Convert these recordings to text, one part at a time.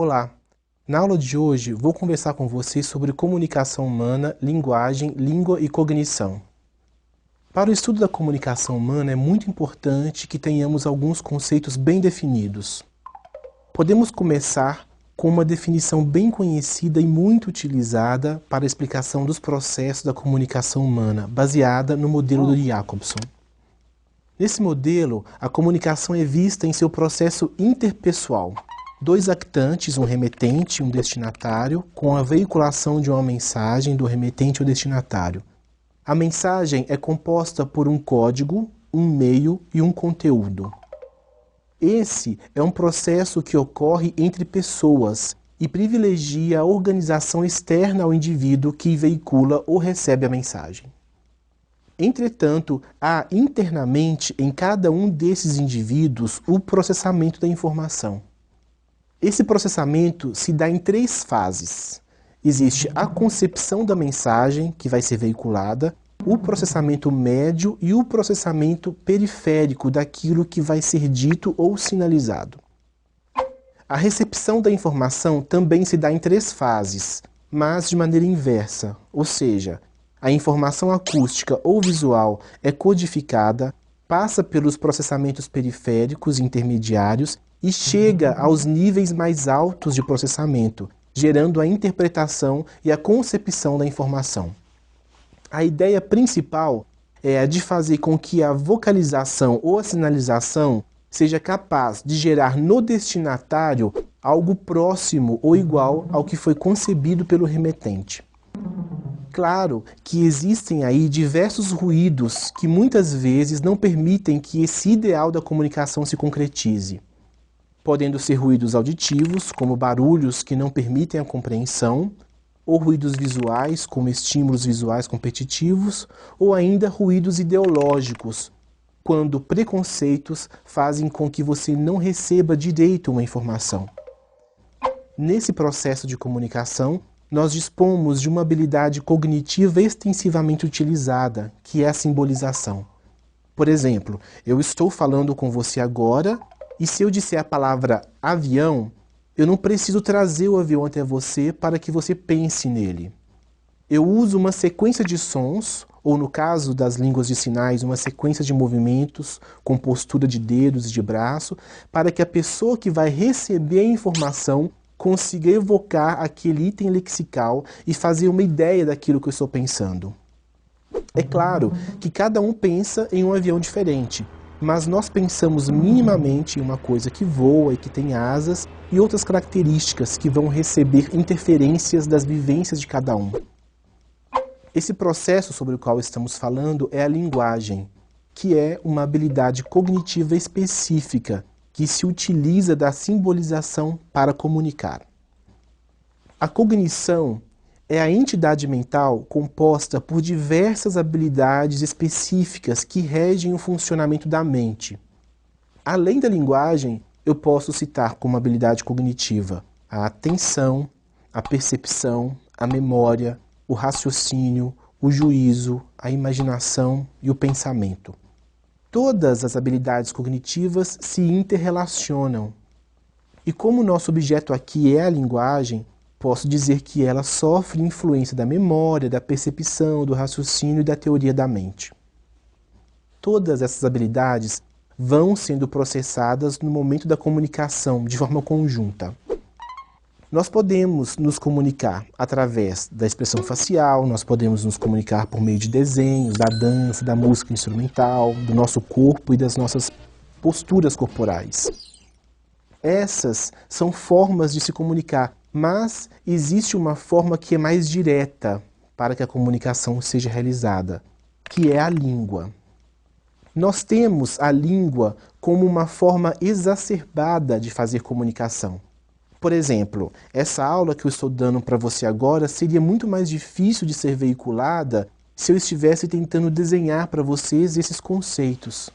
Olá! Na aula de hoje vou conversar com você sobre comunicação humana, linguagem, língua e cognição. Para o estudo da comunicação humana é muito importante que tenhamos alguns conceitos bem definidos. Podemos começar com uma definição bem conhecida e muito utilizada para a explicação dos processos da comunicação humana, baseada no modelo do Jacobson. Nesse modelo, a comunicação é vista em seu processo interpessoal. Dois actantes, um remetente e um destinatário, com a veiculação de uma mensagem do remetente ao destinatário. A mensagem é composta por um código, um meio e um conteúdo. Esse é um processo que ocorre entre pessoas e privilegia a organização externa ao indivíduo que veicula ou recebe a mensagem. Entretanto, há internamente em cada um desses indivíduos o processamento da informação. Esse processamento se dá em três fases. Existe a concepção da mensagem, que vai ser veiculada, o processamento médio e o processamento periférico daquilo que vai ser dito ou sinalizado. A recepção da informação também se dá em três fases, mas de maneira inversa, ou seja, a informação acústica ou visual é codificada, passa pelos processamentos periféricos e intermediários e chega aos níveis mais altos de processamento, gerando a interpretação e a concepção da informação. A ideia principal é a de fazer com que a vocalização ou a sinalização seja capaz de gerar no destinatário algo próximo ou igual ao que foi concebido pelo remetente. Claro que existem aí diversos ruídos que muitas vezes não permitem que esse ideal da comunicação se concretize. Podendo ser ruídos auditivos, como barulhos que não permitem a compreensão, ou ruídos visuais, como estímulos visuais competitivos, ou ainda ruídos ideológicos, quando preconceitos fazem com que você não receba direito uma informação. Nesse processo de comunicação, nós dispomos de uma habilidade cognitiva extensivamente utilizada, que é a simbolização. Por exemplo, eu estou falando com você agora, e se eu disser a palavra avião, eu não preciso trazer o avião até você para que você pense nele. Eu uso uma sequência de sons, ou no caso das línguas de sinais, uma sequência de movimentos com postura de dedos e de braço, para que a pessoa que vai receber a informação consiga evocar aquele item lexical e fazer uma ideia daquilo que eu estou pensando. É claro que cada um pensa em um avião diferente, mas nós pensamos minimamente em uma coisa que voa e que tem asas e outras características que vão receber interferências das vivências de cada um. Esse processo sobre o qual estamos falando é a linguagem, que é uma habilidade cognitiva específica que se utiliza da simbolização para comunicar. A cognição é a entidade mental composta por diversas habilidades específicas que regem o funcionamento da mente. Além da linguagem, eu posso citar como habilidade cognitiva a atenção, a percepção, a memória, o raciocínio, o juízo, a imaginação e o pensamento. Todas as habilidades cognitivas se interrelacionam. E como o nosso objeto aqui é a linguagem, posso dizer que ela sofre influência da memória, da percepção, do raciocínio e da teoria da mente. Todas essas habilidades vão sendo processadas no momento da comunicação, de forma conjunta. Nós podemos nos comunicar através da expressão facial, nós podemos nos comunicar por meio de desenhos, da dança, da música instrumental, do nosso corpo e das nossas posturas corporais. Essas são formas de se comunicar, mas existe uma forma que é mais direta para que a comunicação seja realizada, que é a língua. Nós temos a língua como uma forma exacerbada de fazer comunicação. Por exemplo, essa aula que eu estou dando para você agora seria muito mais difícil de ser veiculada se eu estivesse tentando desenhar para vocês esses conceitos.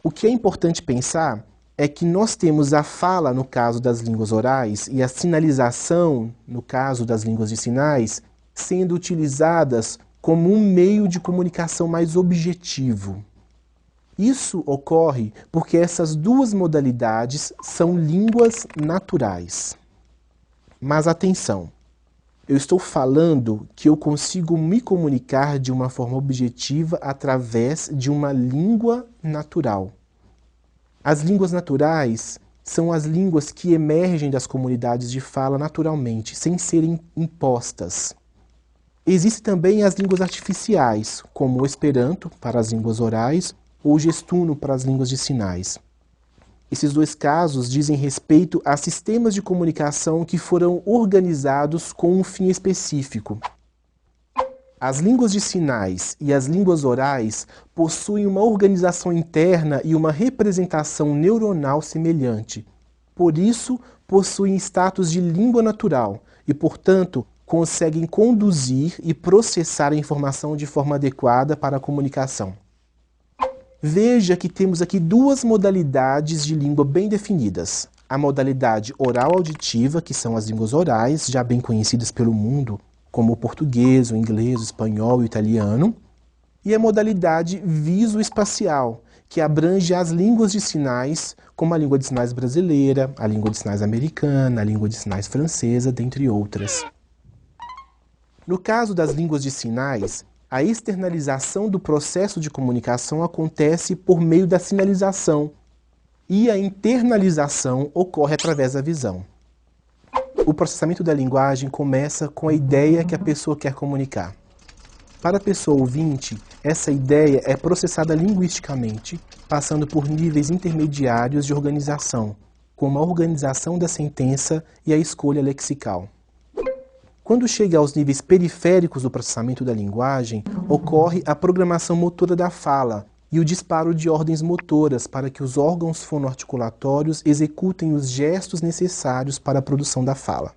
O que é importante pensar é que nós temos a fala no caso das línguas orais e a sinalização no caso das línguas de sinais sendo utilizadas como um meio de comunicação mais objetivo. Isso ocorre porque essas duas modalidades são línguas naturais. Mas atenção, eu estou falando que eu consigo me comunicar de uma forma objetiva através de uma língua natural. As línguas naturais são as línguas que emergem das comunidades de fala naturalmente, sem serem impostas. Existem também as línguas artificiais, como o Esperanto para as línguas orais ou o Gestuno para as línguas de sinais. Esses dois casos dizem respeito a sistemas de comunicação que foram organizados com um fim específico. As línguas de sinais e as línguas orais possuem uma organização interna e uma representação neuronal semelhante. Por isso, possuem status de língua natural e, portanto, conseguem conduzir e processar a informação de forma adequada para a comunicação. Veja que temos aqui duas modalidades de língua bem definidas. A modalidade oral-auditiva, que são as línguas orais, já bem conhecidas pelo mundo, como o português, o inglês, o espanhol e o italiano. E a modalidade visoespacial, que abrange as línguas de sinais, como a língua de sinais brasileira, a língua de sinais americana, a língua de sinais francesa, dentre outras. No caso das línguas de sinais, a externalização do processo de comunicação acontece por meio da sinalização e a internalização ocorre através da visão. O processamento da linguagem começa com a ideia que a pessoa quer comunicar. Para a pessoa ouvinte, essa ideia é processada linguisticamente, passando por níveis intermediários de organização, como a organização da sentença e a escolha lexical. Quando chega aos níveis periféricos do processamento da linguagem, ocorre a programação motora da fala e o disparo de ordens motoras para que os órgãos fonoarticulatórios executem os gestos necessários para a produção da fala.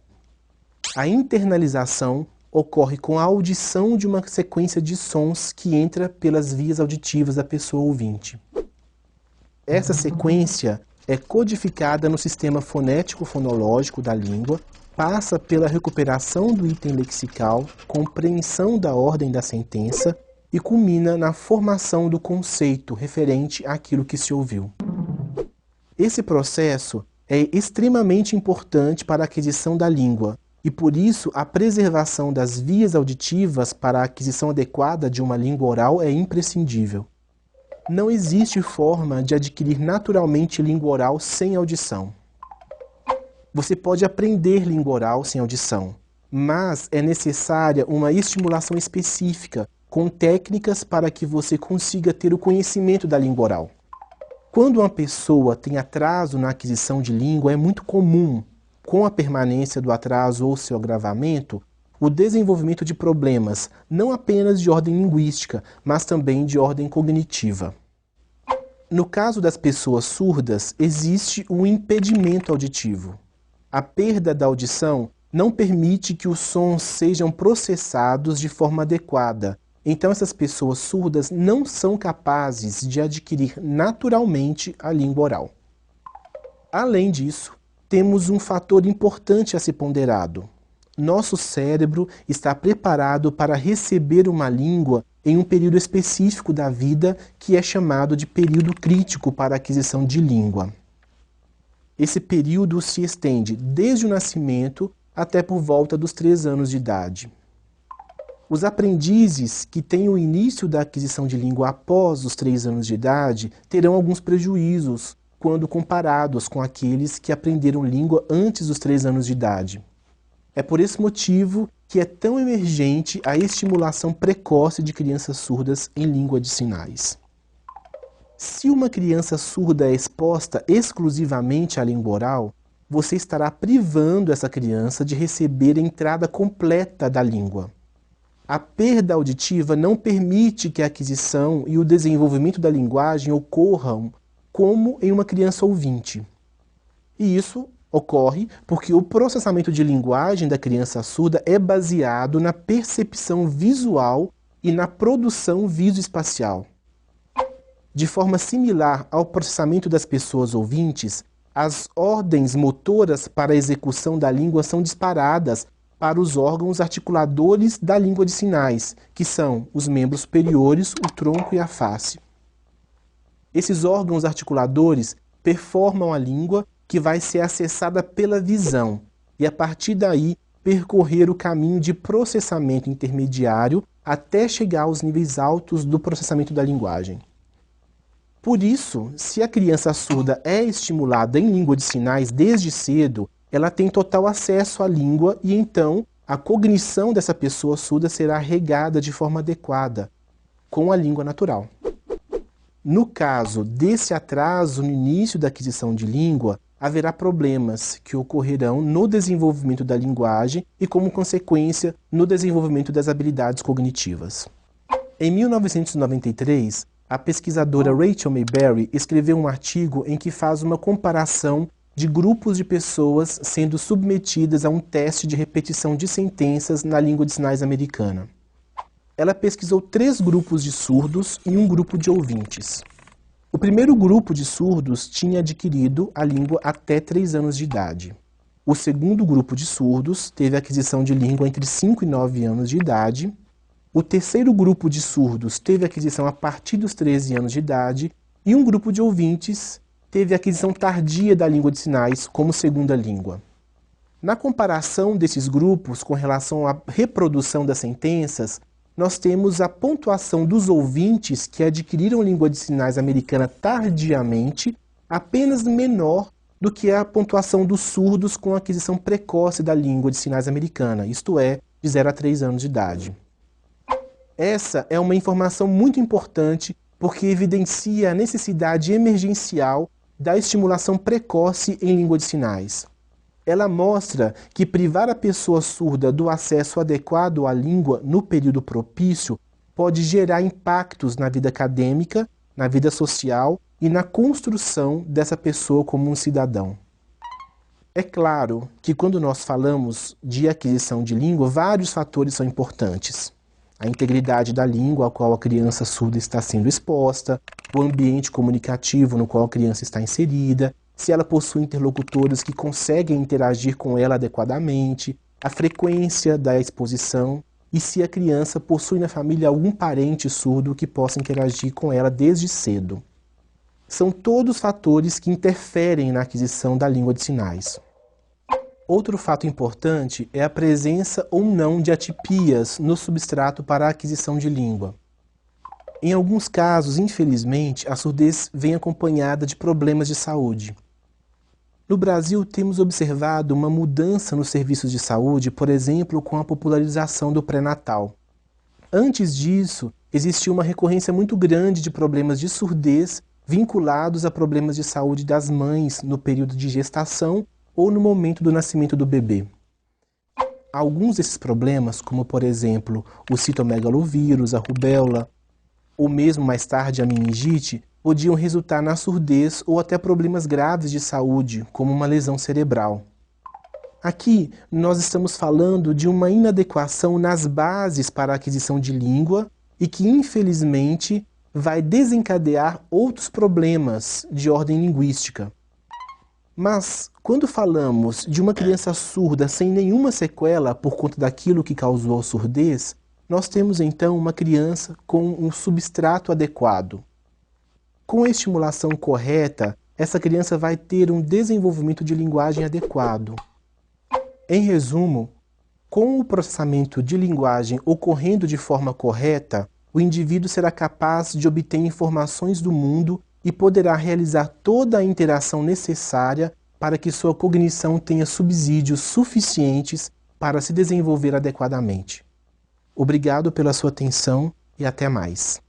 A internalização ocorre com a audição de uma sequência de sons que entra pelas vias auditivas da pessoa ouvinte. Essa sequência é codificada no sistema fonético-fonológico da língua, passa pela recuperação do item lexical, compreensão da ordem da sentença e culmina na formação do conceito referente àquilo que se ouviu. Esse processo é extremamente importante para a aquisição da língua e, por isso, a preservação das vias auditivas para a aquisição adequada de uma língua oral é imprescindível. Não existe forma de adquirir naturalmente língua oral sem audição. Você pode aprender língua oral sem audição, mas é necessária uma estimulação específica, com técnicas para que você consiga ter o conhecimento da língua oral. Quando uma pessoa tem atraso na aquisição de língua, é muito comum, com a permanência do atraso ou seu agravamento, o desenvolvimento de problemas, não apenas de ordem linguística, mas também de ordem cognitiva. No caso das pessoas surdas, existe um impedimento auditivo. A perda da audição não permite que os sons sejam processados de forma adequada. Então essas pessoas surdas não são capazes de adquirir naturalmente a língua oral. Além disso, temos um fator importante a ser ponderado. Nosso cérebro está preparado para receber uma língua em um período específico da vida que é chamado de período crítico para a aquisição de língua. Esse período se estende desde o nascimento até por volta dos 3 anos de idade. Os aprendizes que têm o início da aquisição de língua após os 3 anos de idade terão alguns prejuízos quando comparados com aqueles que aprenderam língua antes dos 3 anos de idade. É por esse motivo que é tão emergente a estimulação precoce de crianças surdas em língua de sinais. Se uma criança surda é exposta exclusivamente à língua oral, você estará privando essa criança de receber a entrada completa da língua. A perda auditiva não permite que a aquisição e o desenvolvimento da linguagem ocorram como em uma criança ouvinte. E isso ocorre porque o processamento de linguagem da criança surda é baseado na percepção visual e na produção visoespacial. De forma similar ao processamento das pessoas ouvintes, as ordens motoras para a execução da língua são disparadas para os órgãos articuladores da língua de sinais, que são os membros superiores, o tronco e a face. Esses órgãos articuladores performam a língua que vai ser acessada pela visão, e a partir daí percorrer o caminho de processamento intermediário até chegar aos níveis altos do processamento da linguagem. Por isso, se a criança surda é estimulada em língua de sinais desde cedo, ela tem total acesso à língua e então a cognição dessa pessoa surda será regada de forma adequada com a língua natural. No caso desse atraso no início da aquisição de língua, haverá problemas que ocorrerão no desenvolvimento da linguagem e, como consequência, no desenvolvimento das habilidades cognitivas. Em 1993, a pesquisadora Rachel Mayberry escreveu um artigo em que faz uma comparação de grupos de pessoas sendo submetidas a um teste de repetição de sentenças na língua de sinais americana. Ela pesquisou 3 grupos de surdos e um grupo de ouvintes. O primeiro grupo de surdos tinha adquirido a língua até 3 anos de idade. O segundo grupo de surdos teve a aquisição de língua entre 5 e 9 anos de idade. O terceiro grupo de surdos teve a aquisição a partir dos 13 anos de idade. E um grupo de ouvintes teve a aquisição tardia da língua de sinais como segunda língua. Na comparação desses grupos com relação à reprodução das sentenças, nós temos a pontuação dos ouvintes que adquiriram língua de sinais americana tardiamente, apenas menor do que a pontuação dos surdos com a aquisição precoce da língua de sinais americana, isto é, de 0 a 3 anos de idade. Essa é uma informação muito importante porque evidencia a necessidade emergencial da estimulação precoce em língua de sinais. Ela mostra que privar a pessoa surda do acesso adequado à língua no período propício pode gerar impactos na vida acadêmica, na vida social e na construção dessa pessoa como um cidadão. É claro que quando nós falamos de aquisição de língua, vários fatores são importantes. A integridade da língua a qual a criança surda está sendo exposta, o ambiente comunicativo no qual a criança está inserida, se ela possui interlocutores que conseguem interagir com ela adequadamente, a frequência da exposição e se a criança possui na família algum parente surdo que possa interagir com ela desde cedo. São todos fatores que interferem na aquisição da língua de sinais. Outro fato importante é a presença ou não de atipias no substrato para a aquisição de língua. Em alguns casos, infelizmente, a surdez vem acompanhada de problemas de saúde. No Brasil, temos observado uma mudança nos serviços de saúde, por exemplo, com a popularização do pré-natal. Antes disso, existia uma recorrência muito grande de problemas de surdez vinculados a problemas de saúde das mães no período de gestação ou no momento do nascimento do bebê. Alguns desses problemas, como por exemplo o citomegalovírus, a rubéola, ou mesmo mais tarde a meningite, podiam resultar na surdez ou até problemas graves de saúde, como uma lesão cerebral. Aqui, nós estamos falando de uma inadequação nas bases para a aquisição de língua e que, infelizmente, vai desencadear outros problemas de ordem linguística. Mas, quando falamos de uma criança surda sem nenhuma sequela por conta daquilo que causou a surdez, nós temos então uma criança com um substrato adequado. Com a estimulação correta, essa criança vai ter um desenvolvimento de linguagem adequado. Em resumo, com o processamento de linguagem ocorrendo de forma correta, o indivíduo será capaz de obter informações do mundo e poderá realizar toda a interação necessária para que sua cognição tenha subsídios suficientes para se desenvolver adequadamente. Obrigado pela sua atenção e até mais.